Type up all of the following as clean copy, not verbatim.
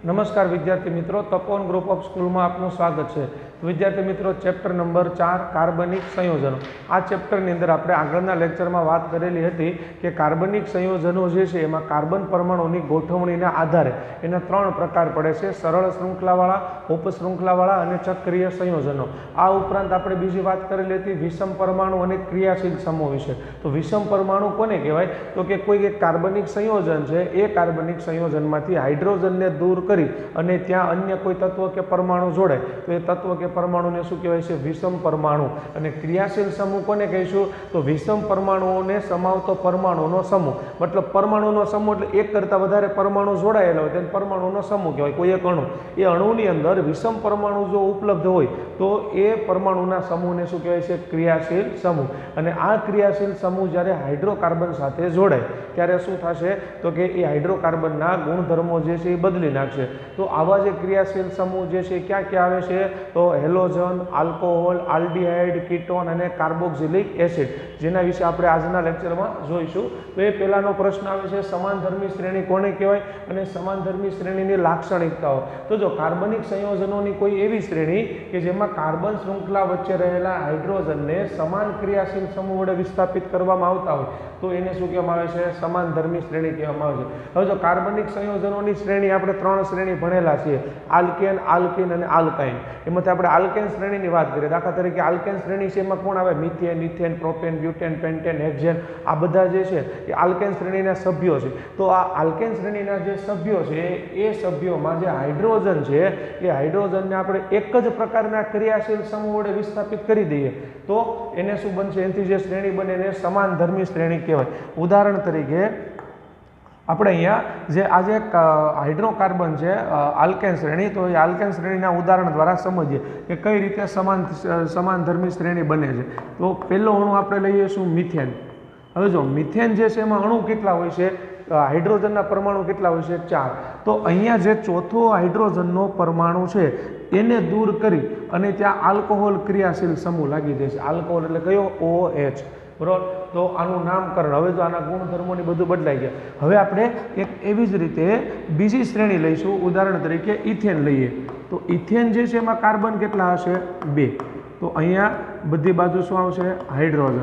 नमस्कार विद्यार्थी मित्रों, तपोवन ग्रुप ऑफ स्कूल में आपનું સ્વાગત છે। विद्यार्थी मित्रों, चैप्टर नंबर 4 कार्बनिक संयोजनों। आ चैप्टर अंदर આપણે આગળના લેક્ચરમાં વાત કરેલી હતી કે કાર્બનિક સંયોજનો જે છે એમાં કાર્બન પરમાણુની ગોઠવણીના આધારે એના ત્રણ પ્રકાર પડે છે: સરળ શૃંખલાવાળા, ઉપશૃંખલાવાળા અને ચક્રીય સંયોજનો। આ ઉપરાંત આપણે બીજી વાત કરેલી હતી વિષમ પરમાણુ અને ક્રિયાશીલ સમૂહ વિશે। તો વિષમ પરમાણુ કોને કહેવાય? તો કે કોઈ એક કાર્બનિક સંયોજન છે, એ કાર્બનિક સંયોજનમાંથી હાઇડ્રોજનને દૂર કરી અને ત્યાં અન્ય કોઈ તત્વ કે પરમાણુ જોડાય તો એ તત્વ કે પરમાણુને શું કહેવાય છે? વિષમ પરમાણુ। અને ક્રિયાશીલ સમૂહ કોને કહીશું? તો વિષમ પરમાણુઓને સમાવતો પરમાણુનો સમૂહ। મતલબ પરમાણુનો સમૂહ એટલે એક કરતાં વધારે પરમાણુ જોડાયેલા હોય તેને પરમાણુનો સમૂહ કહેવાય। કોઈ એક અણુ, એ અણુની અંદર વિષમ પરમાણુ જો ઉપલબ્ધ હોય તો એ પરમાણુના સમૂહને શું કહેવાય છે? ક્રિયાશીલ સમૂહ। અને આ ક્રિયાશીલ સમૂહ જ્યારે હાઇડ્રોકાર્બન સાથે જોડાય ત્યારે શું થશે? તો કે એ હાઇડ્રોકાર્બનના ગુણધર્મો જે છે એ બદલી નાખશે। તો આવા જે ક્રિયાશીલ સમૂહ જે છે ક્યાં ક્યાં આવે છે? તો હેલોજન, આલ્કોહોલ, આલ્ડીહાઇડ, કીટોન અને કાર્બોક્સિલિક એસિડ, જેના વિશે આપણે આજના લેક્ચરમાં જોઈશું। તો એ પહેલાનો પ્રશ્ન આવે છે, સમાનધર્મી શ્રેણી કોને કહેવાય અને સમાનધર્મી શ્રેણીની લાક્ષણિકતાઓ। તો જો કાર્બનિક સંયોજનોની કોઈ એવી શ્રેણી કે જેમાં કાર્બન શૃંખલા વચ્ચે રહેલા હાઇડ્રોજનને સમાન ક્રિયાશીલ સમૂહ વડે વિસ્થાપિત કરવામાં આવતા હોય તો એને શું કહેવામાં આવે છે? સમાનધર્મી શ્રેણી કહેવામાં આવે છે। હવે જો કાર્બનિક સંયોજનોની શ્રેણી આપણે ત્રણ શ્રેણી ભણેલા છીએ: આલ્કેન, આલ્કીન અને આલ્કાઇન। એમાંથી આપણે આલ્કેન શ્રેણીની વાત કરીએ, દાખલા તરીકે આલ્કેન શ્રેણી છે એમાં કોણ આવે? Methane, ethane, propane, butane, pentane, hexane, આ બધા જે છે એ આલ્કેન શ્રેણીના સભ્યો છે। તો આ આલ્કેન શ્રેણીના જે સભ્યો છે એ સભ્યોમાં જે હાઇડ્રોજન છે એ હાઇડ્રોજનને આપણે એક જ પ્રકારના ક્રિયાશીલ સમૂહ વડે વિસ્થાપિત કરી દઈએ તો એને શું બનશે? એનાથી જે શ્રેણી બને એને સમાનધર્મી શ્રેણી કહેવાય। ઉદાહરણ તરીકે આપણે અહીંયા જે આજે હાઇડ્રોકાર્બન છે આલ્કેન શ્રેણી, તો એ આલ્કેન શ્રેણીના ઉદાહરણ દ્વારા સમજીએ કે કઈ રીતે સમાનધર્મી શ્રેણી બને છે। તો પહેલો અણુ આપણે લઈશું મિથેન। હવે જો મિથેન જે છે એમાં અણુ કેટલા હોય છે? હાઇડ્રોજનના પરમાણુ કેટલા હોય છે? 4। તો અહીંયા જે ચોથો હાઇડ્રોજનનો પરમાણુ છે એને દૂર કરી અને ત્યાં આલ્કોહોલ ક્રિયાશીલ સમૂહ લાગી દે છે। આલ્કોહોલ એટલે કયો? OH, બરાબર। તો આનું નામકરણ, હવે જો આના ગુણધર્મોની બધું બદલાઈ ગયા। હવે આપણે એક એવી જ રીતે બીજી શ્રેણી લઈશું, ઉદાહરણ તરીકે ઇથેન લઈએ। તો ઇથેન જે છે એમાં કાર્બન કેટલા હશે? 2। તો અહીંયા બધી બાજુ શું આવશે? હાઇડ્રોજન।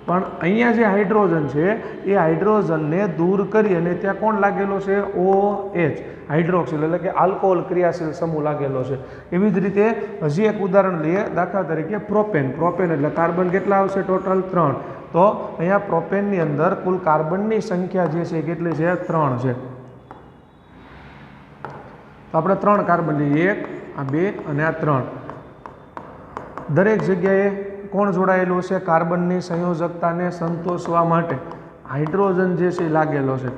પણ અહીંયા જે હાઇડ્રોજન છે એ હાઇડ્રોજનને દૂર કરી અને ત્યાં કોણ લાગેલો છે? OH, હાઇડ્રોક્સિલ એટલે કે આલ્કોહોલ ક્રિયાશીલ સમૂહ લાગેલો છે। એવી જ રીતે હજી એક ઉદાહરણ લઈએ, દાખલા તરીકે પ્રોપેન। પ્રોપેન એટલે કાર્બન કેટલા આવશે? ટોટલ 3। તો અહીંયા પ્રોપેનની અંદર કુલ કાર્બનની સંખ્યા જે છે કેટલી છે? 3 છે। તો આપણે 3 કાર્બન લઈએ, 1, આ 2 અને આ 3। દરેક જગ્યાએ કોણ જોડાયેલું છે? કાર્બનની સંયોજકતાને સંતોષવા માટે હાઇડ્રોજન જે છે લાગેલો છે।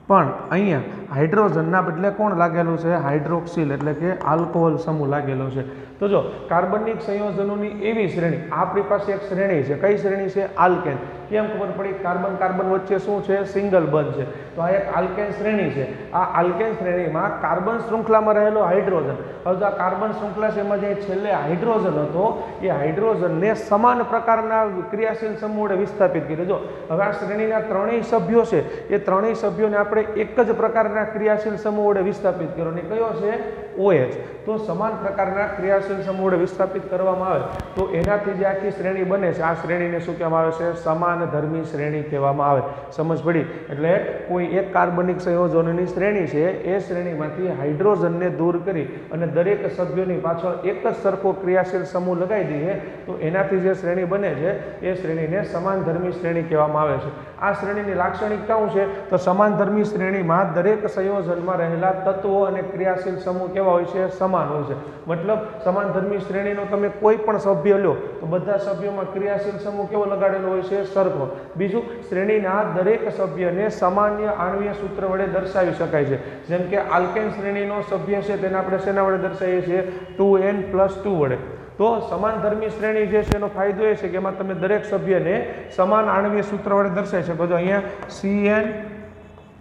પણ અહીંયા હાઇડ્રોજનના બદલે કોણ લાગેલું છે? હાઇડ્રોક્સિલ એટલે કે આલ્કોહોલ સમૂહ લાગેલો છે। તો જો કાર્બનિક સંયોજનોની એવી શ્રેણી, આપણી પાસે એક શ્રેણી છે, કઈ શ્રેણી છે? આલ્કેન। કેમ ખબર પડી? કાર્બન કાર્બન વચ્ચે શું છે? સિંગલ બંધ છે। તો આ એક આલ્કેન શ્રેણી છે। આ આલ્કેન શ્રેણીમાં કાર્બન શૃંખલામાં રહેલો હાઇડ્રોજન, હવે જો આ કાર્બન શૃંખલા છે એમાં જે છેલ્લે હાઇડ્રોજન હતો એ હાઇડ્રોજનને સમાન પ્રકારના ક્રિયાશીલ સમૂહ વડે વિસ્થાપિત કર્યો। જો હવે આ શ્રેણીના ત્રણેય સભ્યો છે એ ત્રણેય સભ્યોને આપણે એક જ પ્રકારના ક્રિયાશીલ સમૂહ વડે વિસ્થાપિત કર્યો, અને કયો છે? OH। તો સમાન પ્રકારના ક્રિયાશીલ સમૂહ વડે વિસ્થાપિત કરવામાં આવે તો એનાથી જે આખી શ્રેણી બને છે આ શ્રેણીને શું કહેવામાં આવે છે? સમાનધર્મી શ્રેણી કહેવામાં આવે। સમજ પડી? એટલે કોઈ એક કાર્બનિક સંયોજનોની શ્રેણી છે એ શ્રેણીમાંથી હાઇડ્રોજનને દૂર કરી અને દરેક સભ્યોની પાછળ એક જ સરખો ક્રિયાશીલ સમૂહ લગાવી દઈએ તો એનાથી જે શ્રેણી બને છે એ શ્રેણીને સમાનધર્મી શ્રેણી કહેવામાં આવે છે। આ શ્રેણીની લાક્ષણિકતાઓ છે તો સમાનધર્મી શ્રેણીમાં દરેક સંયોજનમાં રહેલા તત્વો અને ક્રિયાશીલ સમૂહ કેવા હોય છે? સમાન હોય છે। મતલબ સમાનધર્મી શ્રેણીનો તમે કોઈ પણ સભ્ય લો તો બધા સભ્યોમાં ક્રિયાશીલ સમૂહ કેવો લગાડેલો હોય છે? સરખો। બીજું, શ્રેણીના દરેક સભ્યને સામાન્ય આણ્વીય સૂત્ર વડે દર્શાવી શકાય છે। જેમ કે આલ્કેન શ્રેણીનો સભ્ય છે તેને આપણે શેના વડે દર્શાવીએ છીએ? 2n+2 વડે। તો સમાનધર્મી શ્રેણી જે છે એનો ફાયદો એ છે કે એમાં તમે દરેક સભ્યને સમાન આણ્વીય સૂત્ર વડે દર્શાવી શકો છો। અહીંયા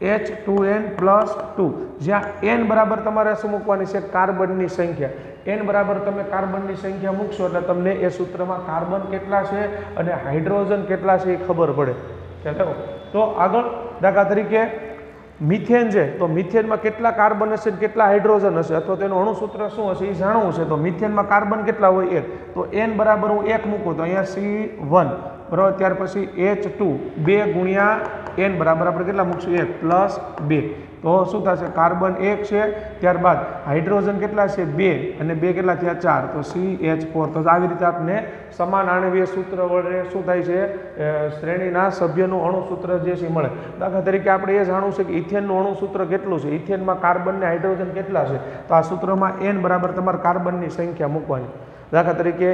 CnH2n+2, જ્યાં n બરાબર તમારે શું મૂકવાની છે? કાર્બનની સંખ્યા। n બરાબર તમે કાર્બનની સંખ્યા મૂકશો એટલે તમને એ સૂત્રમાં કાર્બન કેટલા છે અને હાઇડ્રોજન કેટલા છે એ ખબર પડે। ચાલો, તો આગળ દાખલા તરીકે મિથેન છે તો મિથેનમાં કેટલા કાર્બન હશે કેટલા હાઇડ્રોજન હશે અથવા તો એનું અણુસૂત્ર શું હશે એ જાણવું છે. તો મિથેનમાં કાર્બન કેટલા હોય 1, તો n બરાબર હું 1 મૂકું તો અહીંયા C1 બરાબર, ત્યાર પછી H2 2 ગુણ્યા n બરાબર આપણે કેટલા મૂકશું 1 પ્લસ 2, તો શું થશે કાર્બન 1 છે, ત્યારબાદ હાઇડ્રોજન કેટલા છે 2 અને 2 કેટલા થયા 4, તો CH4. તો આવી રીતે આપણે સમાન આણ્વીય સૂત્ર વડે શું થાય છે શ્રેણીના સભ્યનું અણુસૂત્ર જે છે મળે. દાખલા તરીકે આપણે એ જાણવું છે કે ઇથેનનું અણુસૂત્ર કેટલું છે, ઇથેનમાં કાર્બન ને હાઇડ્રોજન કેટલા છે, તો આ સૂત્રમાં n બરાબર તમારે કાર્બનની સંખ્યા મૂકવાની. દાખલા તરીકે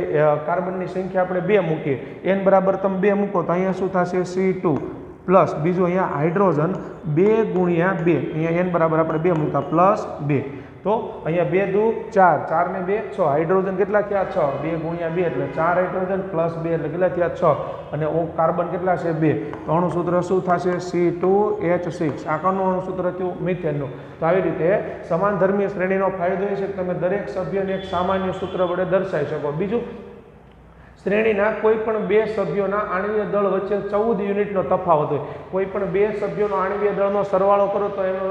કાર્બનની સંખ્યા આપણે 2 મૂકીએ, n બરાબર તમે 2 મૂકો તો અહીંયા શું થશે C2 પ્લસ બીજું અહીંયા હાઇડ્રોજન 2 ગુણ્યા 2, અહીંયા n બરાબર આપણે 2 મૂકતા પ્લસ 2, તો અહીંયા 2 દુ 4, 4 ને 2 6, હાઇડ્રોજન કેટલા થયા 6, 2 ગુણ્યા 2 એટલે 4 હાઇડ્રોજન પ્લસ 2 એટલે કેટલા થયા 6, અને કાર્બન કેટલા છે 2, તો અણુસૂત્ર શું થશે C2H6. આ કોનું અણુસૂત્ર થયું મિથેનનું. તો આવી રીતે સમાન ધર્મીય શ્રેણીનો ફાયદો એ છે કે તમે દરેક સભ્યને એક સામાન્ય સૂત્ર વડે દર્શાવી શકો. બીજું, શ્રેણીના કોઈ પણ 2 સભ્યોના આણ્વીય દળ વચ્ચે 14 યુનિટનો તફાવત હોય. કોઈ પણ 2 સભ્યોનો આણ્વીય દળનો સરવાળો કરો તો એનો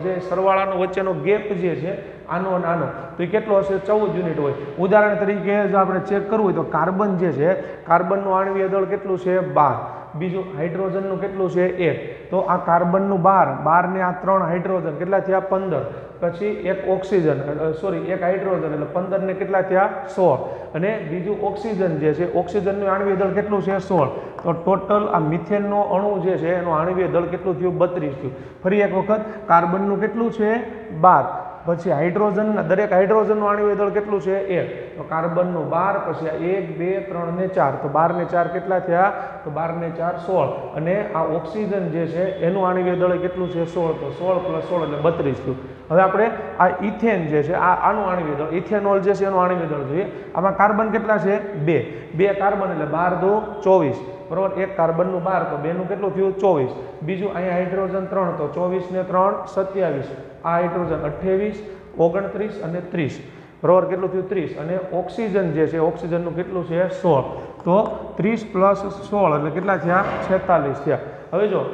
જે સરવાળાનો વચ્ચેનો ગેપ જે છે આનો અને આનો, તો એ કેટલો હશે 14 યુનિટ હોય. ઉદાહરણ તરીકે જો આપણે ચેક કરવું હોય તો કાર્બન જે છે, કાર્બનનું આણ્વીય દળ કેટલું છે 12, બીજું હાઇડ્રોજનનું કેટલું છે 1, તો આ કાર્બનનું 12 ને આ 3 હાઇડ્રોજન કેટલા થયા 15, પછી એક ઓક્સિજન એક હાઇડ્રોજન એટલે 15 ને કેટલા થયા 16, અને બીજું ઓક્સિજન જે છે, ઓક્સિજનનું આણ્વીય દળ કેટલું છે 16, તો ટોટલ આ મિથેનનો અણુ જે છે એનું આણ્વીય દળ કેટલું થયું 32 થયું. ફરી એક વખત કાર્બનનું કેટલું છે 12, પછી હાઇડ્રોજનના દરેક હાઇડ્રોજનનું આણ્વીય દળ કેટલું છે 1, તો કાર્બનનું 12, પછી આ 1 2 3 ને 4, તો 12 ને 4 કેટલા થયા, તો 12 ને 4 16, અને આ ઓક્સિજન જે છે એનું આણ્વીય દળ કેટલું છે 16, તો 16 પ્લસ 16 એટલે 32 થયું. હવે આપણે આ ઇથેન જે છે આનું આણ્વીય દળ, ઇથેનોલ જે છે એનું આણ્વીય દળ જોઈએ. આમાં કાર્બન કેટલા છે 2 કાર્બન એટલે 12 દુ 24 બરાબર, એક કાર્બનનું 12 તો 2 નું કેટલું થયું 24, બીજું અહીંયા હાઇડ્રોજન 3 તો 24 ને 3 27, આ હાઇડ્રોજન 28 29 અને 30 બરાબર, કેટલું થયું 30, અને ઓક્સિજન જે છે ઓક્સિજનનું કેટલું છે 16, તો 30 પ્લસ 16 એટલે કેટલા થયા 46 થયા. હવે જો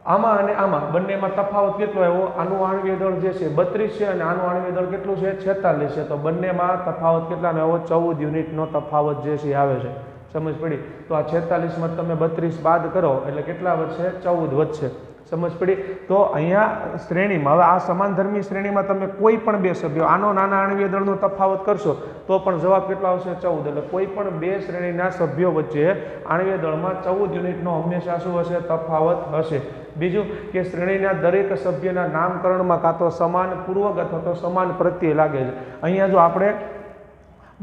આમાં અને આમાં બંનેમાં તફાવત કેટલો આવ્યો, આનું આણ્વીય દળ જે છે 32 છે અને આનું આણ્વીય દળ કેટલું છે 46 છે, તો બંનેમાં તફાવત કેટલાનો આવ્યો 14 યુનિટનો તફાવત જે છે આવે છે. સમજ પડી? તો આ 46 માં તમે 32 બાદ કરો એટલે કેટલા વધશે 14 વધશે. સમજ પડી? તો અહીંયા શ્રેણીમાં હવે આ સમાનધર્મી શ્રેણીમાં તમે કોઈ પણ 2 સભ્યો આનો નાના આણ્વીય દળનો તફાવત કરશો તો પણ જવાબ કેટલો આવશે 14. એટલે કોઈ પણ 2 શ્રેણીના સભ્યો વચ્ચે આણ્વીય દળમાં 14 યુનિટનો હંમેશા શું હશે તફાવત હશે. બીજું કે શ્રેણીના દરેક સભ્યના નામકરણમાં કાં તો સમાન પૂર્વક અથવા તો સમાન પ્રત્યય લાગે છે. અહીંયા જો આપણે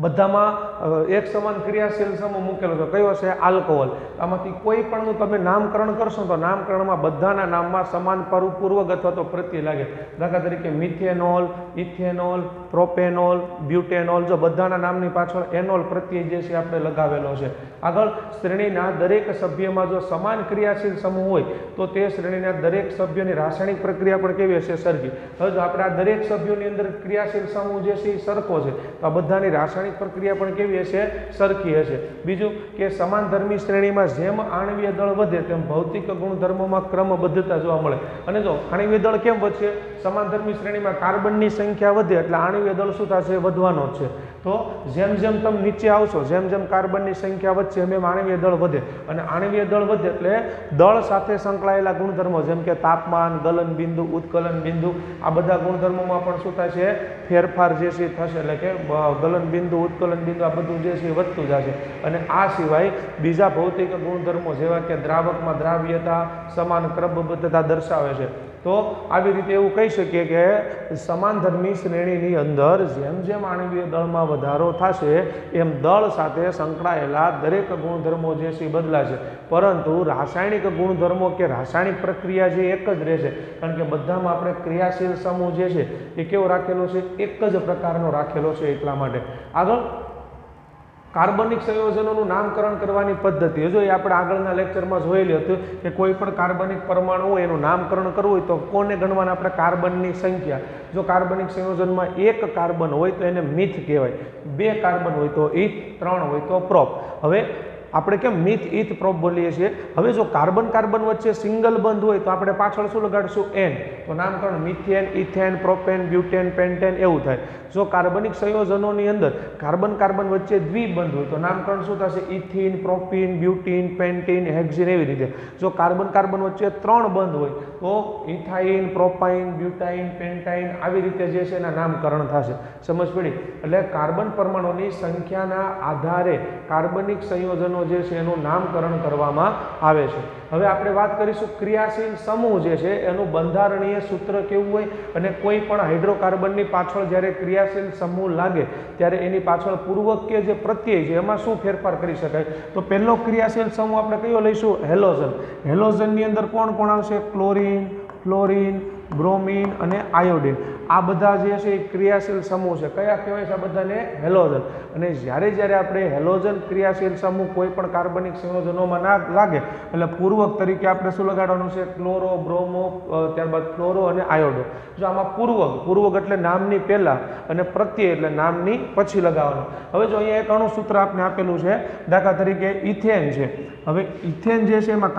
બધામાં એક સમાન ક્રિયાશીલ સમૂહ મૂકેલો છે, કયો છે આલ્કોહોલ. આમાંથી કોઈ પણનું તમે નામકરણ કરશો તો નામકરણમાં બધાના નામમાં સમાન પૂર્વક અથવા તો પ્રત્યય લાગે. દાખલા તરીકે મિથેનોલ, ઇથેનોલ, પ્રોપેનોલ, બ્યુટેનોલ, જો બધાના નામની પાછળ એનોલ પ્રત્યય જે છે આપણે લગાવેલો છે. આગળ શ્રેણીના દરેક સભ્યમાં જો સમાન ક્રિયાશીલ સમૂહ હોય તો તે શ્રેણીના દરેક સભ્યોની રાસાયણિક પ્રક્રિયા પણ કેવી હશે સરખી. હવે જો આપણે આ દરેક સભ્યોની અંદર ક્રિયાશીલ સમૂહ જે છે એ સરખો છે તો આ બધાની રાસાયણિક પ્રક્રિયા પણ કેવી હશે સરખી હશે. બીજું કે સમાનધર્મી શ્રેણીમાં જેમ આણ્વીય દળ વધે તેમ ભૌતિક ગુણધર્મોમાં ક્રમબદ્ધતા જોવા મળે. અને જો આણ્વીય દળ કેમ વધશે, સમાનધર્મી શ્રેણીમાં કાર્બનની સંખ્યા વધે એટલે આણ્વીય દળ શું થશે વધવાનો જ છે. તો જેમ જેમ તમે નીચે આવશો જેમ જેમ કાર્બનની સંખ્યા વધશે એમ એમ આણ્વીય દળ વધે, અને આણ્વીય દળ વધે એટલે દળ સાથે સંકળાયેલા ગુણધર્મો જેમ કે તાપમાન, ગલન બિંદુ, ઉત્કલન બિંદુ, આ બધા ગુણધર્મોમાં પણ શું થશે ફેરફાર જે છે થશે. એટલે કે ગલન બિંદુ, ઉત્કલન બિંદુ આ બધું જે છે વધતું જશે. અને આ સિવાય બીજા ભૌતિક ગુણધર્મો જેવા કે દ્રાવકમાં દ્રાવ્યતા, સમાન ક્રમબદ્ધતા દર્શાવે છે. તો આવી રીતે એવું કહી શકીએ કે સમાનધર્મી શ્રેણીની અંદર જેમ જેમ આણ્વીય દળમાં વધારો થશે એમ દળ સાથે સંકળાયેલા દરેક ગુણધર્મો જે છે બદલાશે, પરંતુ રાસાયણિક ગુણધર્મો કે રાસાયણિક પ્રક્રિયા જે એક જ રહેશે. કારણ કે બધામાં આપણે ક્રિયાશીલ સમૂહ જે છે એ કેવો રાખેલો છે એક જ પ્રકારનો રાખેલો છે. એટલા માટે આગળ કાર્બનિક સંયોજનોનું નામકરણ કરવાની પદ્ધતિ જો એ આપણે આગળના લેક્ચરમાં જોયેલી હતું કે કોઈ પણ કાર્બનિક પરમાણુ હોય એનું નામકરણ કરવું હોય તો કોને ગણવાના આપણે કાર્બનની સંખ્યા. જો કાર્બનિક સંયોજનમાં 1 કાર્બન હોય તો એને મિથ કહેવાય, 2 કાર્બન હોય તો ઇથ, 3 હોય તો પ્રોપ. હવે આપણે કેમ મિથ ઇથ પ્રોપ બોલીએ છીએ. હવે જો કાર્બન કાર્બન વચ્ચે સિંગલ બંધ હોય તો આપણે પાછળ શું લગાડશું? એન. તો નામકરણ methane, ethane, propane, butane, pentane એવું થાય. જો કાર્બનિક સંયોજનોની અંદર કાર્બન કાર્બન વચ્ચે દ્વિબંધ હોય તો નામકરણ શું થશે? ઇથિન, પ્રોપીન, બ્યુટીન, પેન્ટીન, હેક્ઝીન એવી રીતે. જો કાર્બન કાર્બન વચ્ચે 3 બંધ હોય તો ઇથાઇન, પ્રોપાઇન, બ્યુટાઇન, પેન્ટાઇન આવી રીતે જે છે એના નામકરણ થશે. સમજ પડી? એટલે કાર્બન પરમાણુની સંખ્યાના આધારે કાર્બનિક સંયોજનો જે છે એનું નામકરણ કરવામાં આવે છે. હવે આપણે વાત કરીશું ક્રિયાશીલ સમૂહ જે છે એનું બંધારણીય સૂત્ર કેવું હોય અને કોઈ પણ હાઇડ્રોકાર્બનની પાછળ જ્યારે ક્રિયાશીલ સમૂહ લાગે ત્યારે એની પાછળ પૂર્વક કે જે પ્રત્યય છે એમાં શું ફેરફાર કરી શકાય? તો પહેલો ક્રિયાશીલ સમૂહ આપણે કયો લઈશું? હેલોજન. હેલોજનની અંદર કોણ કોણ આવશે? ક્લોરીન, ફ્લોરીન, બ્રોમિન અને આયોડિન. આ બધા જે છે એ ક્રિયાશીલ સમૂહ છે. કયા કહેવાય છે આ બધાને? હેલોજન. અને જ્યારે આપણે હેલોજન ક્રિયાશીલ સમૂહ કોઈ પણ કાર્બનિક સંયોજનોમાં ના લાગે એટલે પૂર્વક તરીકે આપણે શું લગાડવાનું છે? ક્લોરો, બ્રોમો, ત્યારબાદ ફ્લોરો અને આયોડો. જો આમાં પૂર્વક એટલે નામની પહેલા અને પ્રત્યય એટલે નામની પછી લગાવવાનું. હવે જો અહીંયા એક અણુસૂત્ર આપણે આપેલું છે, દાખલા તરીકે ઇથેન છે. હવે ઇથેન જે છે એમાં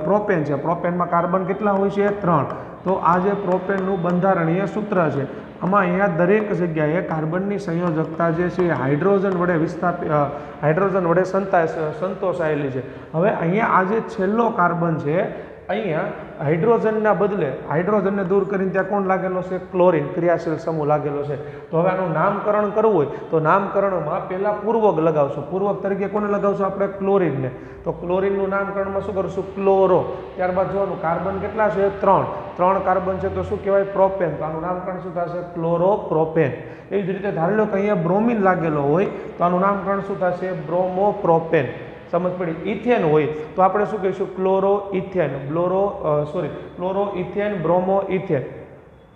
પ્રોપેન છે. પ્રોપેનમાં કાર્બન કેટલા હોય છે? 3. તો આ જે પ્રોપેનનું બંધારણીય સૂત્ર છે આમાં અહીંયા દરેક જગ્યાએ કાર્બનની સંયોજકતા જે છે એ હાઇડ્રોજન વડે સંતોષાયેલી છે. હવે અહીંયા આ જે છેલ્લો કાર્બન છે અહીંયા હાઇડ્રોજનના બદલે હાઇડ્રોજનને દૂર કરીને ત્યાં કોણ લાગેલો છે? ક્લોરીન ક્રિયાશીલ સમૂહ લાગેલો છે. તો હવે આનું નામકરણ કરવું હોય તો નામકરણમાં પહેલાં પૂર્વક લગાવશું. પૂર્વક તરીકે કોને લગાવશું? આપણે ક્લોરીનને. તો ક્લોરીનનું નામકરણમાં શું કરશું? ક્લોરો. ત્યારબાદ જોવાનું કાર્બન કેટલા છે? 3 કાર્બન છે તો શું કહેવાય? પ્રોપેન. તો આનું નામકરણ શું થશે? ક્લોરોપ્રોપેન. એવી જ રીતે ધારી લો કે અહીંયા બ્રોમિન લાગેલો હોય તો આનું નામકરણ શું થશે? બ્રોમોપ્રોપેન. સમજ પડી? ઇથેન હોય તો આપણે શું કહીશું? Chloro ethane, chloro ethane, bromo ethane.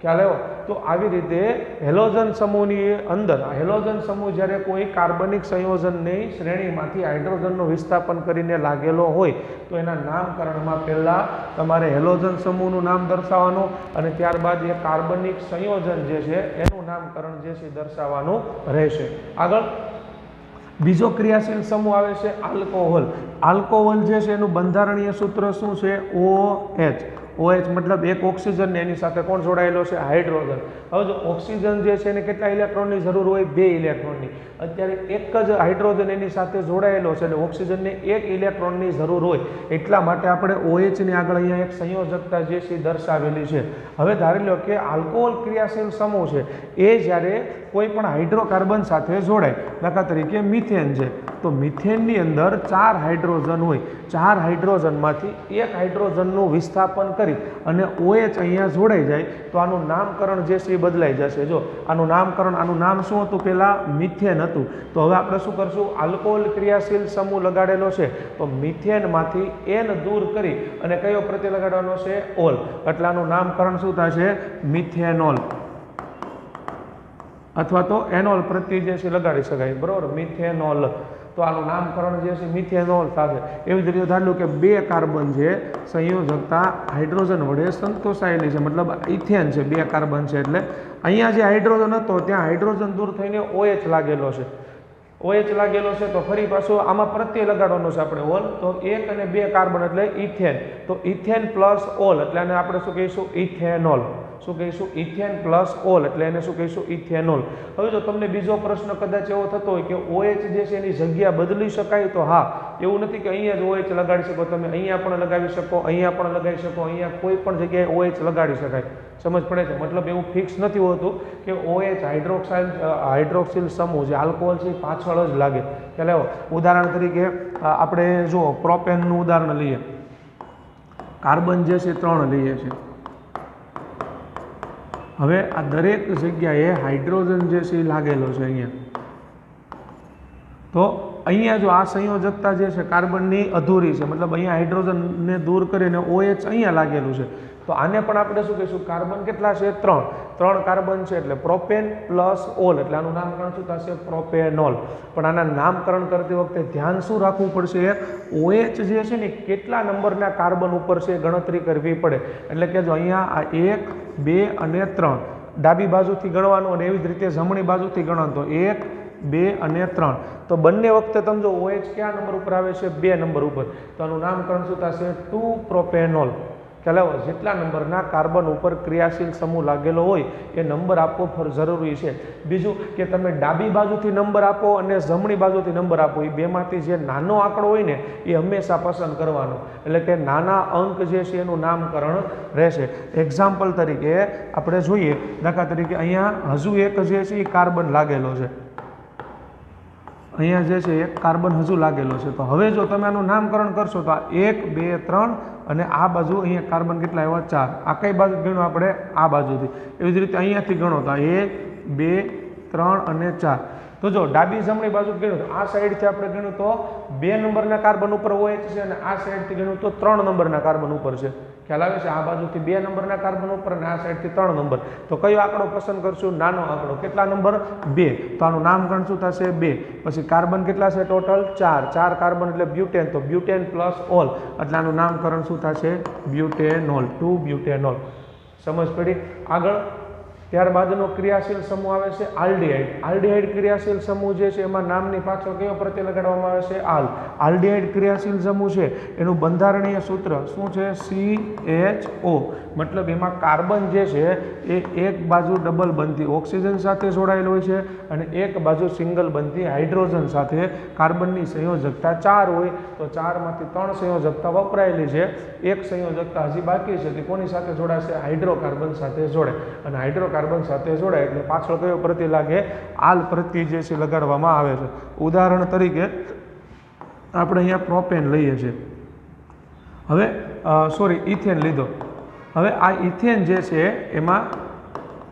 ખ્યાલ આવ્યો? તો આવી રીતે હેલોજન સમૂહની અંદર હેલોજન સમૂહ જ્યારે કોઈ કાર્બનિક સંયોજનની શ્રેણીમાંથી હાઇડ્રોજનનું વિસ્થાપન કરીને લાગેલો હોય તો એના નામકરણમાં પહેલાં તમારે હેલોજન સમૂહનું નામ દર્શાવવાનું અને ત્યારબાદ એ કાર્બનિક સંયોજન જે છે એનું નામકરણ જે છે દર્શાવવાનું રહેશે. આગળ બીજો ક્રિયાશીલ સમૂહ આવે છે આલ્કોહોલ. આલ્કોહોલ જે છે એનું બંધારણીય સૂત્ર શું છે? OH. OH મતલબ એક ઓક્સિજન ને એની સાથે કોણ જોડાયેલો છે? હાઇડ્રોજન. હવે જો ઓક્સિજન જે છે એને કેટલા ઇલેક્ટ્રોનની જરૂર હોય? 2 ઇલેક્ટ્રોનની. અત્યારે એક જ હાઇડ્રોજન એની સાથે જોડાયેલો છે એટલે ઓક્સિજનને 1 ઇલેક્ટ્રોનની જરૂર હોય એટલા માટે આપણે OHની આગળ અહીંયા એક સંયોજકતા જે છે દર્શાવેલી છે. હવે ધારી લો કે આલ્કોહોલ ક્રિયાશીલ સમૂહ છે એ જ્યારે કોઈ પણ હાઇડ્રોકાર્બન સાથે જોડાય, દાખલા તરીકે મિથેન છે તો મિથેનની અંદર 4 હાઇડ્રોજન હોય. 4 હાઇડ્રોજનમાંથી 1 હાઇડ્રોજનનું વિસ્થાપન કરી અને OH અહીંયા જોડાઈ જાય તો આનું નામકરણ જે છે એ બદલાઈ જશે. જો આનું નામ શું હતું? પહેલાં મિથેન હતું. તો હવે આપણે શું કરશું? આલ્કોહોલ ક્રિયાશીલ સમૂહ લગાડેલો છે તો મિથેનમાંથી એન દૂર કરી અને કયો પ્રત્યય લગાડવાનો છે? ઓલ. એટલે આનું નામકરણ શું થશે? મિથેનોલ અથવા તો એનોલ પ્રત્યય જે છે લગાડી શકાય. બરાબર? મિથેનોલ. તો આનું નામકરણ જે છે મિથેનોલ થશે. એવી જ રીતે ધારો કે 2 કાર્બન છે સંયોજકતા હાઇડ્રોજન વડે સંતોષાયેલી છે, મતલબ ઇથેન છે 2 કાર્બન છે એટલે અહીંયા જે હાઇડ્રોજન હતો ત્યાં હાઇડ્રોજન દૂર થઈને OH લાગેલો છે. OH લાગેલો છે તો ફરી પાછું આમાં પ્રત્યય લગાડવાનો છે આપણે ઓલ. તો 1 અને 2 કાર્બન એટલે ઇથેન. તો ઇથેન પ્લસ ઓલ એટલે આને આપણે શું કહીશું? ઇથેનોલ. શું કહીશું? ઇથેન પ્લસ ઓલ એટલે એને શું કહીશું? ઇથેનોલ. હવે જો તમને બીજો પ્રશ્ન કદાચ એવો થતો હોય કે OH જે છે એની જગ્યા બદલી શકાય તો હા, એવું નથી કે અહીંયા જ OH લગાડી શકો, તમે અહીંયા પણ લગાવી શકો, અહીંયા પણ લગાવી શકો, અહીંયા કોઈ પણ જગ્યાએ OH લગાડી શકાય. સમજ પડે છે? મતલબ એવું ફિક્સ નથી હોતું કે OH હાઇડ્રોક્સિલ સમૂહ જે આલ્કોહોલ છે પાછળ જ લાગે. ખ્યાલ આવ્યો? ઉદાહરણ તરીકે આપણે જો પ્રોપેનનું ઉદાહરણ લઈએ. કાર્બન જે છે 3 લઈએ છીએ. હવે આ દરેક જગ્યાએ હાઇડ્રોજન જે છે એ લાગેલો છે અહીંયા. તો અહીંયા જો આ સંયોજકતા જે છે કાર્બનની અધૂરી છે, મતલબ અહીંયા હાઇડ્રોજનને દૂર કરીને OH અહીંયા લાગેલું છે. તો આને પણ આપણે શું કહીશું? કાર્બન કેટલા છે? 3 કાર્બન છે એટલે પ્રોપેન પ્લસ ઓલ એટલે આનું નામકરણ શું થશે? પ્રોપેનોલ. પણ આના નામકરણ કરતી વખતે ધ્યાન શું રાખવું પડશે? OH જે છે ને કેટલા નંબરના કાર્બન ઉપર છે ગણતરી કરવી પડે. એટલે કે જો અહીંયા આ 1, 2 અને 3 ડાબી બાજુથી ગણવાનું અને એવી જ રીતે જમણી બાજુથી ગણવાનું. તો 1, 2 અને 3 તો બંને વખતે તમે જો OH કયા નંબર ઉપર આવે છે 2 નંબર ઉપર તો આનું નામકરણ શું થશે 2 પ્રોપેનોલ ખ્યાલ આવ્યો જેટલા નંબરના કાર્બન ઉપર ક્રિયાશીલ સમૂહ લાગેલો હોય એ નંબર આપવો જરૂરી છે બીજું કે તમે ડાબી બાજુથી નંબર આપો અને જમણી બાજુથી નંબર આપો એ બેમાંથી જે નાનો આંકડો હોય ને એ હંમેશા પસંદ કરવાનો એટલે કે નાના અંક જે છે એનું નામકરણ રહેશે એક્ઝામ્પલ તરીકે આપણે જોઈએ દાખલા તરીકે અહીંયા હજુ એક જે છે એ કાર્બન લાગેલો છે અહીંયા જે છે એક કાર્બન હજુ લાગેલો છે તો હવે જો તમે આનું નામકરણ કરશો તો આ 1 2 3 અને આ બાજુ અહીંયા કાર્બન કેટલા આવ્યા 4 આ કઈ બાજુ ગણો આપણે આ બાજુથી એવી જ રીતે અહીંયાથી ગણો તો 1 2 3 અને 4 તો જો ડાબી જમણી બાજુ ગણ્યું તો આ સાઈડથી આપણે ગણ્યું તો 2 નંબરના કાર્બન ઉપર OH છે અને આ સાઈડથી ગણ્યું તો 3 નંબરના કાર્બન ઉપર છે ખ્યાલ આવે છે આ બાજુથી 2 નંબરના કાર્બન ઉપર અને આ સાઈડથી 3 નંબર તો કયો આંકડો પસંદ કરશું નાનો આંકડો કેટલા નંબર 2 તો આનું નામકરણ શું થશે 2 પછી કાર્બન કેટલા છે ટોટલ 4 કાર્બન એટલે બ્યુટેન તો બ્યુટેન પ્લસ ઓલ એટલે આનું નામકરણ શું થશે બ્યુટેનોલ 2 બ્યુટેનોલ સમજ પડી આગળ ત્યારબાદનો ક્રિયાશીલ સમૂહ આવે છે આલ્ડીહાઇડ ક્રિયાશીલ સમૂહ જે છે એમાં નામની પાછળ કયો પ્રત્યય લગાડવામાં આવે છે આલ્ડીહાઇડ ક્રિયાશીલ સમૂહ છે એનું બંધારણીય સૂત્ર શું છે CHO મતલબ એમાં કાર્બન જે છે એ એક બાજુ ડબલ બનતી ઓક્સિજન સાથે જોડાયેલો હોય છે અને એક બાજુ સિંગલ બનતી હાઇડ્રોજન સાથે કાર્બનની સંયોજકતા 4 હોય તો 4 માંથી 3 સંયોજકતા વપરાયેલી છે એક સંયોજકતા હજી બાકી છે તે કોની સાથે જોડાશે હાઇડ્રોકાર્બન સાથે જોડે અને હાઇડ્રોકાર્બન સાથે જોડાય એટલે પાછળ કયો પ્રત્યય લાગે આલ પ્રત્યય જે છે લગાડવામાં આવે છે ઉદાહરણ તરીકે આપણે અહીંયા પ્રોપેન લઈએ છીએ હવે ઇથેન લીધો હવે આ ઇથેન જે છે એમાં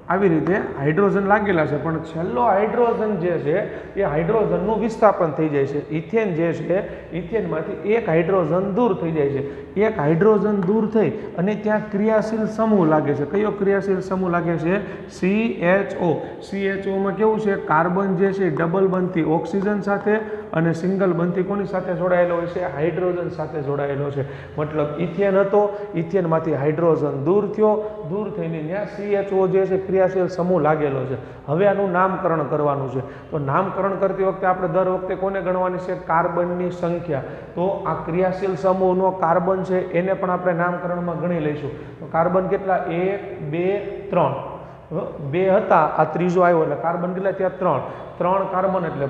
આવી રીતે હાઇડ્રોજન લાગેલા છે પણ છેલ્લો હાઇડ્રોજન જે છે એ હાઇડ્રોજનનું વિસ્થાપન થઈ જાય છે ઇથેન જે છે ઇથેનમાંથી એક હાઇડ્રોજન દૂર થઈ જાય છે એક હાઇડ્રોજન દૂર થઈ અને ત્યાં ક્રિયાશીલ સમૂહ લાગે છે કયો ક્રિયાશીલ સમૂહ લાગે છે CHOમાં કેવું છે કાર્બન જે છે ડબલ બનતી ઓક્સિજન સાથે અને સિંગલ બનતી કોની સાથે જોડાયેલો હોય છે હાઇડ્રોજન સાથે જોડાયેલો છે મતલબ ઇથેન હતો ઇથેનમાંથી હાઇડ્રોજન દૂર થયો દૂર થઈને ત્યાં CHO જે છે ક્રિયાશીલ સમૂહ લાગેલો છે હવે આનું નામકરણ કરવાનું છે તો નામકરણ કરતી વખતે આપણે દર વખતે કોને ગણવાની છે કાર્બનની સંખ્યા તો આ ક્રિયાશીલ સમૂહનો કાર્બન છે એને પણ આપણે નામકરણમાં ગણી લઈશું તો કાર્બન કેટલા 1 2 3 2 હતા આ ત્રીજો આવ્યો એટલે કાર્બન કેટલા ત્યાં 3 કાર્બન એટલે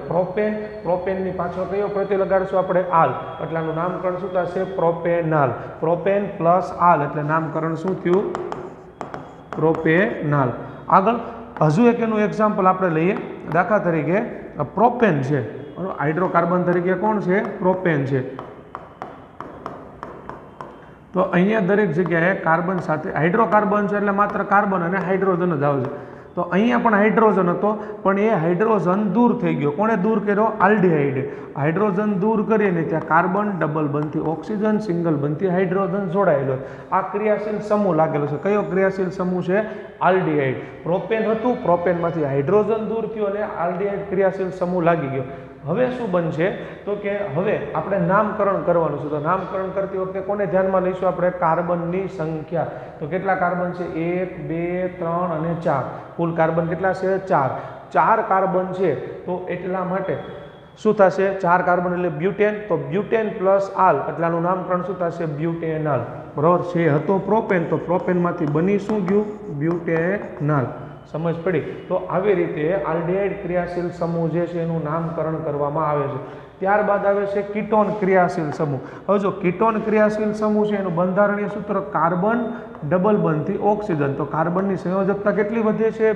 પ્રોપેનની પાછળ કયો પ્રત્યય લગાડશું આપણે આલ એટલે આનું નામકરણ શું થશે પ્રોપેન પ્લસ આલ એટલે નામકરણ શું થયું પ્રોપેનાલ આગળ હજુ એક એનું એક્ઝામ્પલ આપણે લઈએ દાખલા તરીકે પ્રોપેન છે હાઇડ્રોકાર્બન તરીકે કોણ છે પ્રોપેન છે તો અહીંયા દરેક જગ્યાએ કાર્બન સાથે હાઇડ્રોકાર્બન છે એટલે માત્ર કાર્બન અને હાઇડ્રોજન જ આવશે તો અહીંયા પણ હાઇડ્રોજન હતો પણ એ હાઇડ્રોજન દૂર થઈ ગયો કોણે દૂર કર્યો આલ્ડીહાઇડ હાઇડ્રોજન દૂર કરીને ત્યાં કાર્બન ડબલ બનતી ઓક્સિજન સિંગલ બનતી હાઇડ્રોજન જોડાયેલો આ ક્રિયાશીલ સમૂહ લાગેલો છે કયો ક્રિયાશીલ સમૂહ છે આલ્ડીહાઇડ પ્રોપેન હતું પ્રોપેનમાંથી હાઇડ્રોજન દૂર થયું અને આલ્ડીહાઇડ ક્રિયાશીલ સમૂહ લાગી ગયો હવે શું બનશે તો કે હવે આપણે નામકરણ કરવાનું છે તો નામકરણ કરતી વખતે કોને ધ્યાનમાં લઈશું આપણે કાર્બનની સંખ્યા તો કેટલા કાર્બન છે 1 2 3 અને 4 કુલ કાર્બન કેટલા છે 4 કાર્બન છે તો એટલા માટે શું થશે 4 કાર્બન એટલે બ્યુટેન તો બ્યુટેન પ્લસ આલ એટલાનું નામકરણ શું થશે બ્યુટેનાલ બરાબર છે હતો પ્રોપેન તો પ્રોપેનમાંથી બની શું ગયું બ્યુટેનાલ સમજ પડી તો આવી રીતે આલ્ડીહાઇડ ક્રિયાશીલ સમૂહ જે છે એનું નામકરણ કરવામાં આવે છે ત્યારબાદ આવે છે કીટોન ક્રિયાશીલ સમૂહ હવે જો કીટોન ક્રિયાશીલ સમૂહ છે એનું બંધારણીય સૂત્ર કાર્બન ડબલ બનતી ઓક્સિજન તો કાર્બનની સંયોજકતા કેટલી વધે છે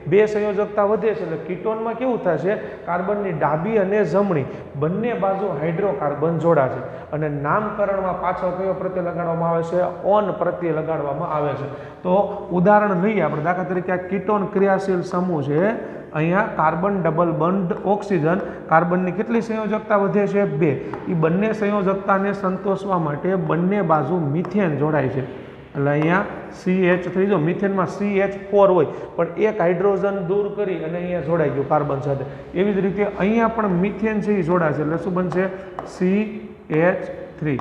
2 સંયોજકતા વધે છે એટલે કીટોનમાં કેવું થશે કાર્બનની ડાબી અને જમણી બંને બાજુ હાઇડ્રોકાર્બન જોડાશે અને નામકરણમાં પાછળ કયો પ્રત્યય લગાડવામાં આવે છે ઓન પ્રત્યય લગાડવામાં આવે છે તો ઉદાહરણ લઈએ આપણે દાખલા તરીકે આ કીટોન ક્રિયાશીલ સમૂહ છે અહીંયા કાર્બન ડબલ બંધ ઓક્સિજન કાર્બનની કેટલી સંયોજકતા વધે છે 2 એ બંને સંયોજકતાને સંતોષવા માટે બંને બાજુ મિથેન જોડાય છે એટલે અહીંયા CH3 જો મિથેનમાં CH4 હોય પણ એક હાઇડ્રોજન દૂર કરી અને અહીંયા જોડાઈ ગયું કાર્બન સાથે એવી જ રીતે અહીંયા પણ મિથેન છે એ જોડાશે એટલે શું બનશે CH3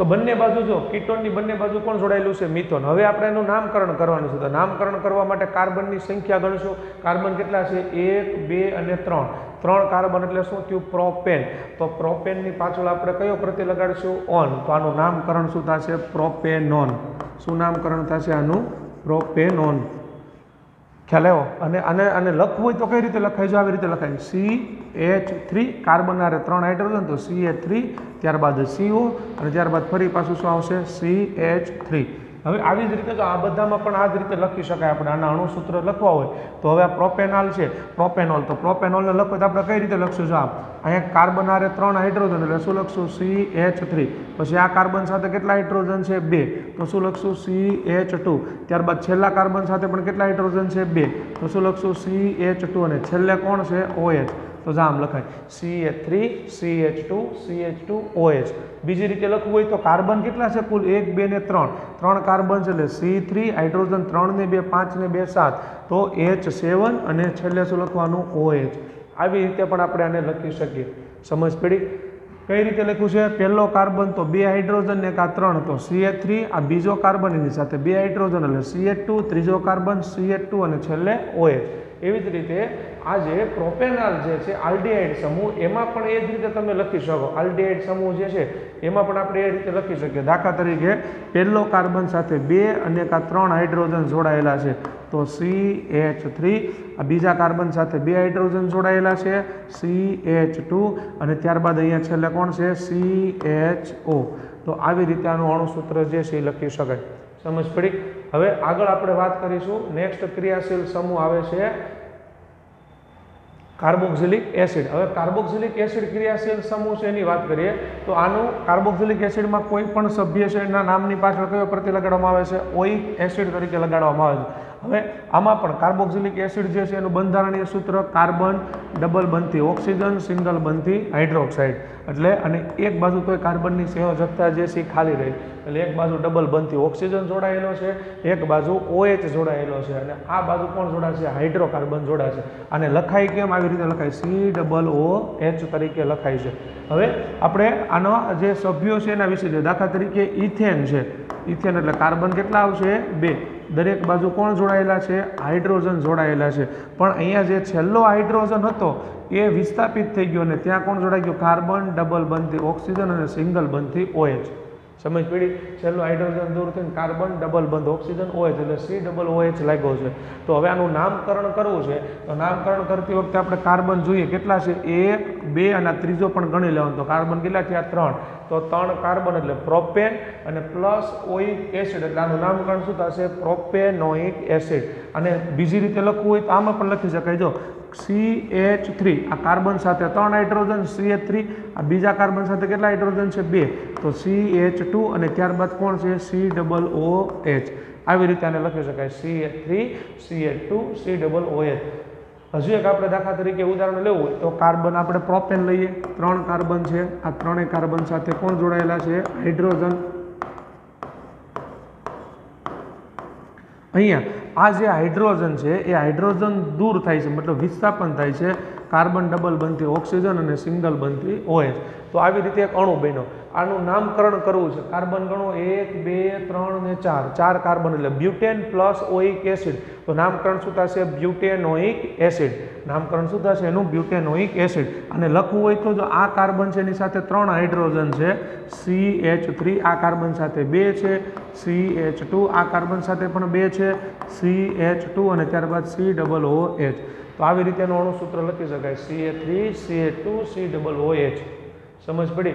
તો બંને બાજુ જો કીટોનની બંને બાજુ કોણ જોડાયેલું છે? મિથોન. હવે આપણે એનું નામકરણ કરવાનું છે. તો નામકરણ કરવા માટે કાર્બનની સંખ્યા ગણશું. કાર્બન કેટલા છે? 1 2 અને 3. 3 કાર્બન એટલે શું થયું? પ્રોપેન. તો પ્રોપેનની પાછળ આપણે કયો પ્રત્યય લગાડીશું? ઓન. તો આનું નામકરણ શું થશે? પ્રોપેનોન. શું નામકરણ થશે આનું? પ્રોપેનોન. ખ્યાલ આવ્યો? અને લખવું હોય તો કઈ રીતે લખાય? જો આવી રીતે લખાય CH3 કાર્બન આરે 3 હાઇડ્રોજન તો CH3, ત્યારબાદ CO અને ત્યારબાદ ફરી પાછું શું આવશે? CH3. હવે આવી જ રીતે તો આ બધામાં પણ આ જ રીતે લખી શકાય. આપણે આના અણુસૂત્ર લખવા હોય તો હવે આ પ્રોપેનોલ છે, પ્રોપેનોલ. તો પ્રોપેનોલને લખો તો આપણે કઈ રીતે લખશું? જો અહીંયા કાર્બન આરે 3 હાઇડ્રોજન એટલે શું લખશું? CH3. પછી આ કાર્બન સાથે કેટલા હાઇડ્રોજન છે? 2. તો શું લખશું? CH2. ત્યારબાદ છેલ્લા કાર્બન સાથે પણ કેટલા હાઇડ્રોજન છે? 2. તો શું લખશું? CH2. અને છેલ્લે કોણ છે? OH. તો આમ લખાય CH3 CH2 CH2 OH. બીજી રીતે લખવું હોય તો કાર્બન કેટલા છે કુલ? 1 2 ને 3. 3 કાર્બન છે એટલે C3, હાઇડ્રોજન 3 ને 2 5 ને 2 7. તો H7 અને છેલ્લે શું લખવાનું? OH. આવી રીતે પણ આપણે આને લખી શકીએ. સમજ પડી? કઈ રીતે લખ્યું છે? પહેલો કાર્બન તો 2 હાઇડ્રોજન ને 3 તો CH3, આ બીજો કાર્બન એની સાથે 2 હાઇડ્રોજન એટલે CH2, ત્રીજો કાર્બન CH2 અને છેલ્લે OH. એવી જ રીતે આ જે પ્રોપેનોલ જે છે આલ્ડીહાઇડ સમૂહ, એમાં પણ એ જ રીતે તમે લખી શકો. આલ્ડીહાઇડ સમૂહ જે છે એમાં પણ આપણે એ રીતે લખી શકીએ. દાખલા તરીકે પહેલો કાર્બન સાથે 2 અને 3 હાઇડ્રોજન જોડાયેલા છે તો CH3, આ બીજા કાર્બન સાથે 2 હાઇડ્રોજન જોડાયેલા છે CH2 અને ત્યારબાદ અહીંયા છેલ્લે કોણ છે? CHO. તો આવી રીતે આનું અણુસૂત્ર જે છે એ લખી શકાય. સમજ પડી? હવે આગળ આપણે વાત કરીશું. નેક્સ્ટ ક્રિયાશીલ સમૂહ આવે છે કાર્બોક્સિલિક એસિડ. હવે કાર્બોક્સિલિક એસિડ ક્રિયાશીલ સમૂહ છે એની વાત કરીએ તો આનું કાર્બોક્સિલિક એસિડમાં કોઈ પણ સભ્ય છે એના નામની પાછળ કયો પ્રત્યય લગાડવામાં આવે છે? ઓઇક એસિડ તરીકે લગાડવામાં આવે છે. હવે આમાં પણ કાર્બોક્સિલિક એસિડ જે છે એનું બંધારણીય સૂત્ર કાર્બન ડબલ બનતી ઓક્સિજન, સિંગલ બનતી હાઇડ્રોક્સાઇડ. એટલે અને એક બાજુ તો કાર્બનની સંયોજકતા જે છે ખાલી રહી. એટલે એક બાજુ ડબલ બનતી ઓક્સિજન જોડાયેલો છે, એક બાજુ OH જોડાયેલો છે અને આ બાજુ કોણ જોડાશે? હાઇડ્રોકાર્બન જોડાશે. અને લખાય કેમ? આવી રીતે લખાય COOH તરીકે લખાય છે. હવે આપણે આનો જે સભ્યો છે એના વિશે છે. દાખલા તરીકે ઇથેન છે. ઇથેન એટલે કાર્બન કેટલા આવશે? 2. દરેક બાજુ કોણ જોડાયેલા છે? હાઇડ્રોજન જોડાયેલા છે. પણ અહીંયા જે છેલ્લો હાઇડ્રોજન હતો એ વિસ્થાપિત થઈ ગયો અને ત્યાં કોણ જોડાઈ ગયું? કાર્બન ડબલ બનતી ઓક્સિજન અને સિંગલ બનતી OH. સમજ પડી? છેલ્લું હાઇડ્રોજન દૂર થઈને કાર્બન ડબલ બંધ ઓક્સિજન OH એટલે COOH લાગ્યો છે. તો હવે આનું નામકરણ કરવું છે. તો નામકરણ કરતી વખતે આપણે કાર્બન જોઈએ કેટલા છે? 1 2 અને ત્રીજો પણ ગણી લેવાનું. તો કાર્બન કેટલા થયા? 3. તો 3 કાર્બન એટલે પ્રોપેન અને પ્લસ ઓઇક એસિડ એટલે આનું નામકરણ શું થશે? Propanoic acid. અને બીજી રીતે લખવું હોય તો આમાં પણ લખી શકાય. જો CH3, આ કાર્બન સાથે 3 હાઇડ્રોજન CH3, આ બીજા કાર્બન સાથે કેટલા હાઇડ્રોજન છે? 2. તો CH2 અને ત્યારબાદ કોણ છે? COOH. આવી રીતે આને લખી શકાય CH3 CH2 COOH. હજુ એક આપણે દાખલા તરીકે ઉદાહરણ લેવું હોય તો કાર્બન આપણે પ્રોપેન લઈએ. 3 કાર્બન છે. આ 3 કાર્બન સાથે કોણ જોડાયેલા છે? હાઇડ્રોજન. અહીંયા આ જે હાઇડ્રોજન છે એ હાઇડ્રોજન દૂર થાય છે, મતલબ વિસ્થાપન થાય છે. કાર્બન ડબલ બનતી ઓક્સિજન અને સિંગલ બનતી OH. તો આવી રીતે એક અણુ બન્યો. આનું નામકરણ કરવું છે. કાર્બન ગણો 1 2 3 ને 4. 4 કાર્બન એટલે બ્યુટેન પ્લસ ઓઇક એસિડ. તો નામકરણ શું થશે? બ્યુટેનોઇક એસિડ. નામકરણ શું થશે એનું? બ્યુટેનોઇક એસિડ. અને લખવું હોય તો જો આ કાર્બન છે એની સાથે 3 હાઇડ્રોજન છે CH3, આ કાર્બન સાથે 2 છે CH2, આ કાર્બન સાથે પણ 2 છે CH2 અને ત્યારબાદ COOH. તો આવી રીતેનું અણુસૂત્ર લખી શકાય CH3 CH2 COOH. સમજ પડી?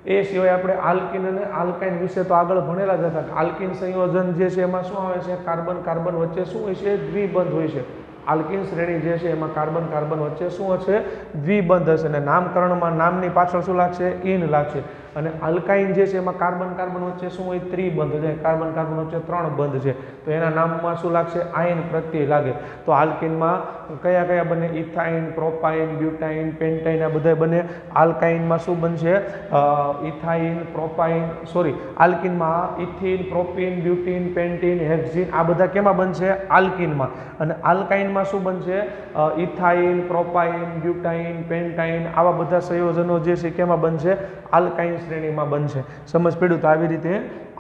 એ સિવાય આપણે આલ્કિન અને આલ્કાઇન વિશે તો આગળ ભણેલા જ હતા. આલ્કિન સંયોજન જે છે એમાં શું આવે છે? કાર્બન કાર્બન વચ્ચે શું હોય છે? દ્વિબંધ હોય છે. આલ્કિન શ્રેણી જે છે એમાં કાર્બન કાર્બન વચ્ચે શું હશે? દ્વિબંધ હશે. અને નામકરણમાં નામની પાછળ શું લાગશે? ઇન લાગશે. અને આલ્કાઇન જે છે એમાં કાર્બન કાર્બન વચ્ચે શું હોય? ત્રિબંધ છે. કાર્બન કાર્બન વચ્ચે 3 બંધ છે. તો એના નામમાં શું લાગશે? આયન પ્રત્યય લાગે. તો આલ્કિનમાં કયા કયા બને? ઇથાઇન, પ્રોપાઇન, બ્યુટાઇન, પેન્ટાઇન આ બધા બને. આલ્કાઇનમાં શું બનશે? ઇથાઇન, પ્રોપાઇન, આલ્કિનમાં ethene, propene, butene, pentene, hexene આ બધા કેમાં બનશે? આલ્કિનમાં. અને આલ્કાઇનમાં શું બનશે? ઇથાઇન, પ્રોપાઇન, બ્યુટાઇન, પેન્ટાઇન આવા બધા સંયોજનો જે છે કેમાં બનશે? આલ્કાઇન શ્રેણીમાં બનશે. સમજ પડ્યું? તો આવી રીતે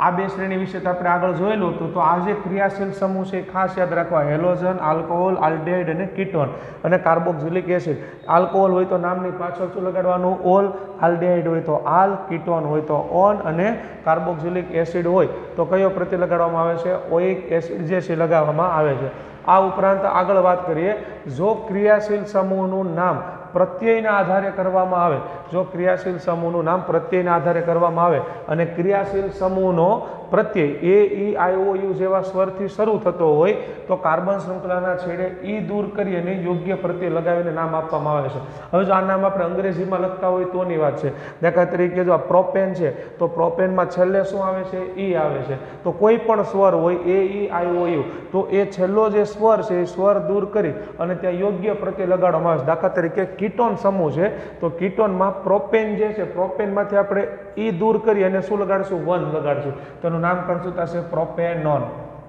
આ બે શ્રેણી વિશે તો આપણે આગળ જોયેલું હતું. તો આ જે ક્રિયાશીલ સમૂહ છે ખાસ યાદ રાખવા, હેલોજન, આલ્કોહોલ, આલ્ડિહાઇડ અને કીટોન અને કાર્બોક્સિલિક એસિડ. આલ્કોહોલ હોય તો નામની પાછળ શું લગાડવાનું? ઓલ. આલ્ડિહાઇડ હોય તો આલ, કીટોન હોય તો ઓન અને કાર્બોક્સિલિક એસિડ હોય તો કયો પ્રત્યય લગાડવામાં આવે છે? ઓઇક એસિડ જે છે લગાવવામાં આવે છે. આ ઉપરાંત આગળ વાત કરીએ, જો ક્રિયાશીલ સમૂહનું નામ પ્રત્યયના આધારે કરવામાં આવે, જો ક્રિયાશીલ સમૂહનું નામ પ્રત્યયના આધારે કરવામાં આવે અને ક્રિયાશીલ સમૂહનો પ્રત્યય એ, ઈ, આઈ, ઓ, યુ જેવા સ્વરથી શરૂ થતો હોય તો કાર્બન શૃંખલાના છેડે ઈ દૂર કરી અને યોગ્ય પ્રત્યય લગાવીને નામ આપવામાં આવે છે. હવે જો આ નામ આપણે અંગ્રેજીમાં લખતા હોય તોની વાત છે. દાખલા તરીકે જો આ પ્રોપેન છે તો પ્રોપેનમાં છેલ્લે શું આવે છે? ઈ આવે છે. તો કોઈ પણ સ્વર હોય એ, ઈ, આઈ, ઓ, યુ તો એ છેલ્લો જે સ્વર છે એ સ્વર દૂર કરી અને ત્યાં યોગ્ય પ્રત્યય લગાડવામાં આવે છે. દાખલા તરીકે કીટોન સમૂહ છે તો કીટોનમાં પ્રોપેન જે છે, પ્રોપેનમાંથી આપણે ઈ દૂર કરી અને શું લગાડશું? વન લગાડશું. તેનું નામકરણ શું થશે? પ્રોપેનોન.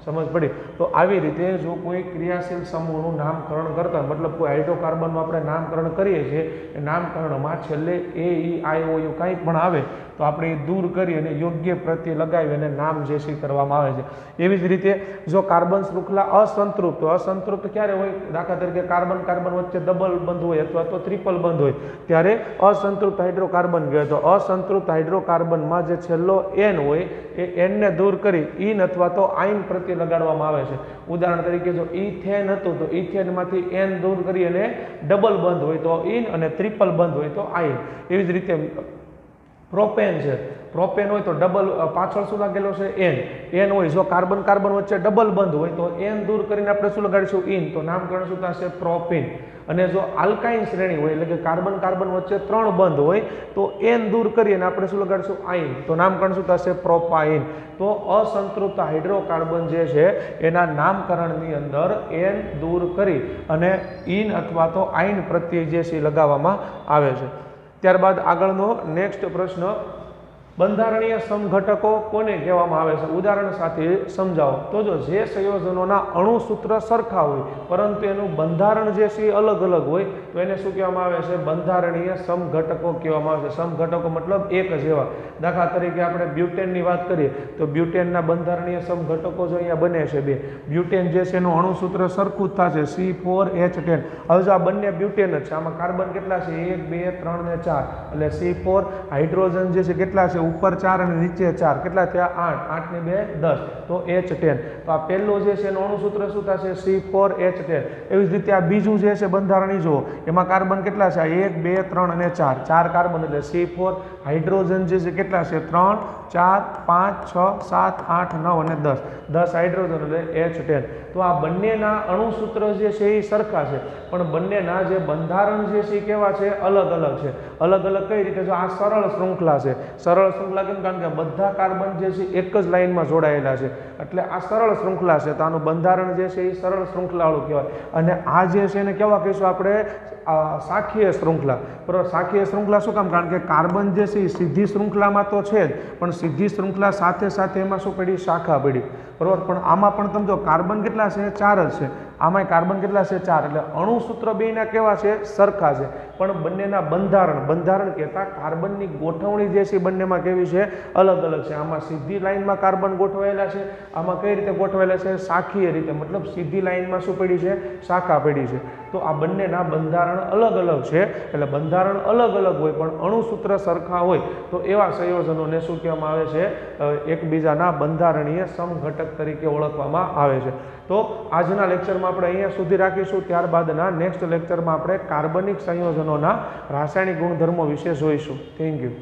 સમજ પડી? તો આવી રીતે જો કોઈ ક્રિયાશીલ સમૂહનું નામકરણ કરતા, મતલબ કોઈ હાઇડ્રોકાર્બનનું આપણે નામકરણ કરીએ છીએ, એ નામકરણમાં છેલ્લે એ, ઈ, આઈ, ઓ, યુ કંઈ પણ આવે તો આપણે એ દૂર કરી અને યોગ્ય પ્રત્યય લગાવી અને નામ જે છે કરવામાં આવે છે. એવી જ રીતે જો કાર્બન શૃંખલા અસંતૃપ્ત, અસંતૃપ્ત ક્યારે હોય? દાખલા તરીકે કાર્બન કાર્બન વચ્ચે ડબલ બંધ હોય અથવા તો ટ્રિપલ બંધ હોય ત્યારે અસંતૃપ્ત હાઇડ્રોકાર્બન કહેવાય. તો અસંતૃપ્ત હાઇડ્રોકાર્બનમાં જે છેલ્લો એન હોય એ એનને દૂર કરી ઈન અથવા તો આઈન પ્રત્યય લગાડવામાં આવે છે. ઉદાહરણ તરીકે જો ઇથેન હતું તો ઇથેનમાંથી એન દૂર કરી અને ડબલ બંધ હોય તો ઈન અને ટ્રિપલ બંધ હોય તો આઈન. એવી જ રીતે પ્રોપેન છે, પ્રોપેન હોય તો ડબલ પાછળ શું લાગેલો છે? એન. એન હોય, જો કાર્બન કાર્બન વચ્ચે ડબલ બંધ હોય તો એન દૂર કરીને આપણે શું લગાડીશું? ઇન. તો નામકરણ શું થશે? પ્રોપીન. અને જો આલ્કાઇન શ્રેણી હોય એટલે કે કાર્બન કાર્બન વચ્ચે 3 બંધ હોય તો એન દૂર કરી અને આપણે શું લગાડીશું? આઈન. તો નામકરણ શું થશે? પ્રોપાઇન. તો અસંતૃપ્ત હાઇડ્રોકાર્બન જે છે એના નામકરણની અંદર એન દૂર કરી અને ઇન અથવા તો આઈન પ્રત્યય જે છે લગાવવામાં આવે છે. ત્યારબાદ આગળનો નેક્સ્ટ પ્રશ્ન, બંધારણીય સમઘટકો કોને કહેવામાં આવે છે? ઉદાહરણ સાથે સમજાવો. તો જો જે સંયોજનોના અણુસૂત્ર સરખા હોય પરંતુ એનું બંધારણ જે છે અલગ અલગ હોય તો એને શું કહેવામાં આવે છે? બંધારણીય સમઘટકો કહેવામાં આવે છે. સમઘટકો મતલબ એક જેવા. દાખલા તરીકે આપણે બ્યુટેનની વાત કરીએ તો બ્યુટેનના બંધારણીય સમઘટકો જો અહીંયા બને છે બે. બ્યુટેન જે છે એનું અણુસૂત્ર સરખું જ થશે, C4H10. હવે જો આ બંને બ્યુટેન જ છે, આમાં કાર્બન કેટલા છે? 1, 2, 3 ને 4 એટલે C4. હાઇડ્રોજન જે છે કેટલા છે? ઉપર 4 અને નીચે 4. કેટલા થયા? 8. 8 ને 2 10 તો H10. તો આ પહેલું જે છે એનું અણુસૂત્ર શું થશે? C4H10. એવી જ રીતે આ બીજું જે છે બંધારણી જુઓ, એમાં કાર્બન કેટલા છે? 1, 2, 3 અને 4. 4 કાર્બન એટલે C4. હાઇડ્રોજન જે છે કેટલા છે? 3, 4, 5, 6, 7, 8, 9 અને 10. 10 હાઇડ્રોજન એટલે H10. તો આ બંનેના અણુસૂત્ર જે છે એ સરખા છે પણ બંનેના જે બંધારણ જે છે એ કેવા છે? અલગ અલગ છે. અલગ અલગ કઈ રીતે? જો આ સરળ શૃંખલા છે. સરળ શૃંખલા કેમ? કારણ કે બધા કાર્બન જે છે એક જ લાઇનમાં જોડાયેલા છે એટલે આ સરળ શૃંખલા છે. તો આનું બંધારણ જે છે એ સરળ શૃંખલાવાળું કહેવાય. અને આ જે છે એને કેવા કહીશું આપણે? શાખીય શૃંખલા. બરાબર? શાખીય શૃંખલા શું કામ? કારણ કે કાર્બન જે છે એ સીધી શૃંખલામાં તો છે જ પણ સીધી શૃંખલા સાથે સાથે એમાં શું પડી? શાખા પડી. બરાબર? પણ આમાં પણ તમે જો કાર્બન કેટલા છે? 4 જ છે. આમાં કાર્બન કેટલા છે? 4. એટલે અણુસૂત્ર બેયના કેવા છે? સરખા છે પણ બંનેના બંધારણ કહેતા કાર્બનની ગોઠવણી જે છે બંનેમાં કેવી છે? અલગ અલગ છે. આમાં સીધી લાઇનમાં કાર્બન ગોઠવાયેલા છે, આમાં કઈ રીતે ગોઠવાયેલા છે? શાખીય રીતે. મતલબ સીધી લાઇનમાં શું પડી છે? શાખા પડી છે. તો આ બંનેના બંધારણ અલગ અલગ છે. એટલે બંધારણ અલગ અલગ હોય પણ અણુસૂત્ર સરખા હોય તો એવા સંયોજનોને શું કહેવામાં આવે છે? એકબીજાના બંધારણીય સમઘટક તરીકે ઓળખવામાં આવે છે. તો આજના લેક્ચરમાં આપણે અહીંયા સુધી રાખીશું. ત્યારબાદના નેક્સ્ટ લેક્ચરમાં આપણે કાર્બનિક સંયોજનોના રાસાયણિક ગુણધર્મો વિશે જોઈશું. Thank you.